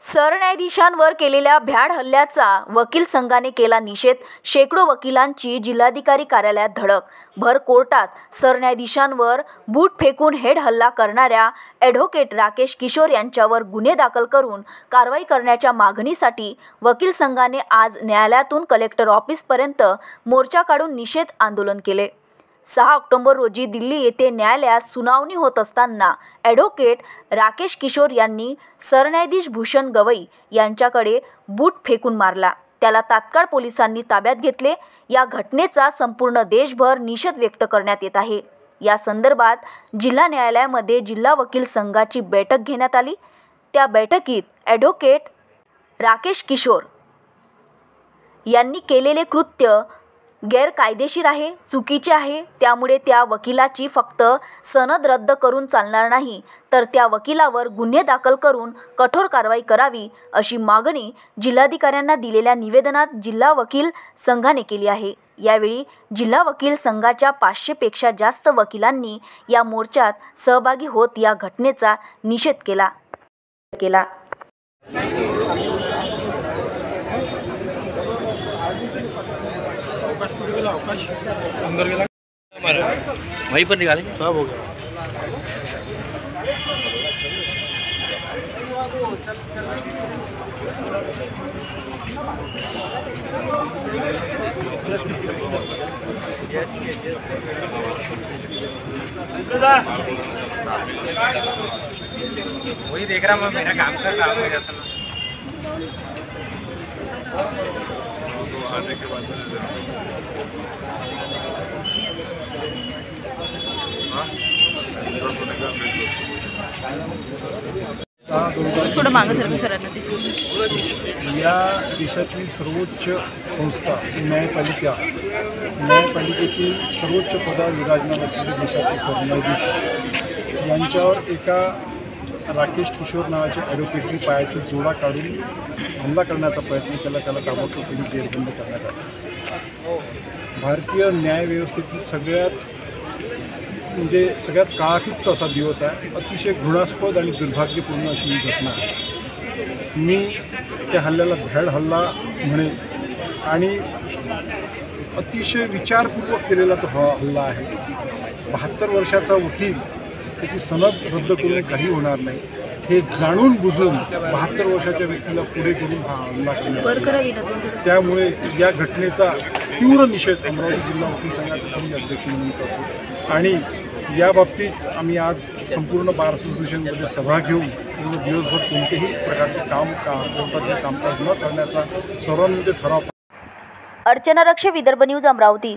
सरन्यायाधीशांवर केलेल्या भ्याड हल्ल्याचा वकील संघाने केला निषेध। शेकडो वकिलांची जिल्हाधिकारी कार्यालयात धडक। भर कोर्टात सरन्यायाधीशांवर बूट फेकून हेड हल्ला करणाऱ्या ॲडव्होकेट राकेश किशोर यांच्यावर गुन्हे दाखल करून कारवाई करण्याच्या मागणीसाठी वकील संघाने आज न्यायालयातून कलेक्टर ऑफिसपर्यंत मोर्चा काढून निषेध आंदोलन केले। 6 ऑक्टोबर रोजी दिल्ली येथे न्यायालयात सुनावणी होत असताना ॲडव्होकेट राकेश किशोर यांनी सरन्यायाधीश भूषण गवई यांच्याकडे बूट फेकून मारला। त्याला तात्काळ पोलिसांनी ताब्यात घेतले। या घटनेचा संपूर्ण देशभर निषेध व्यक्त करण्यात येत आहे। या संदर्भात जिल्हा न्यायालयामध्ये जिल्हा वकील संघाची बैठक घेण्यात आली। त्या बैठकीत ॲडव्होकेट राकेश किशोर यांनी केलेले कृत्य गैरकायदेशीर आहे, चुकीचे आहे। त्यामुळे त्या वकिलाची फक्त सनद रद्द करून चालणार नाही, तर त्या वकिलावर गुन्हे दाखल करून कठोर कारवाई करावी, अशी मागणी जिल्हाधिकाऱ्यांना दिलेल्या निवेदनात जिल्हा वकील संघाने केली आहे। यावेळी जिल्हा वकील संघाच्या 500 पेक्षा जास्त वकिलांनी या मोर्चात सहभागी होत या घटनेचा निषेध केला। अंदर गेला वहीं पर निकाले सब हो गया। वही देख रहा मैं, मेरा काम कर रहा हूँ जाता आने के बाद थोडं मागं सरका सरांना या देशातील सर्वोच्च संस्था न्यायपालिकेतील सर्वोच्च पदावर विराजमान असलेले देशाचे सरन्यायाधीश यांच्यावर एका राकेश किशोर नावाच्या ॲडव्होकेटनी पायाची जोडा काढून हमला करण्याचा प्रयत्न केला। त्याला ताबडतोब जेरबंद करण्यात आला। भारतीय न्यायव्यवस्थेतील सगळ्यात काळातीत असा दिवस आहे। अतिशय घृणास्पद आणि दुर्भाग्यपूर्ण अशी ही घटना आहे। मी त्या हल्ल्याला भ्याड हल्ला म्हणेन आणि अतिशय विचारपूर्वक केलेला तो हल्ला आहे। 72 वर्षाचा वकील त्याची सनद रद्द करून काही होणार नाही, हे जाणून बुजून 72 वर्षाच्या व्यक्तीला पुढे करून हा हल्ला केला। त्यामुळे या घटनेचा तीव्र निषेध अमरावती जिल्हा वकील संघाच्या अध्यक्ष म्हणून करतो आणि या बाबतीत आम्ही आज संपूर्ण बार असोसिएशनमध्ये सभा घेऊन दिवसभर कोणतेही प्रकारचे कोर्टातील कामकाज न करण्याचा सर्वांमध्ये ठराव। अर्चना रक्षे, विदर्भ न्यूज, अमरावती।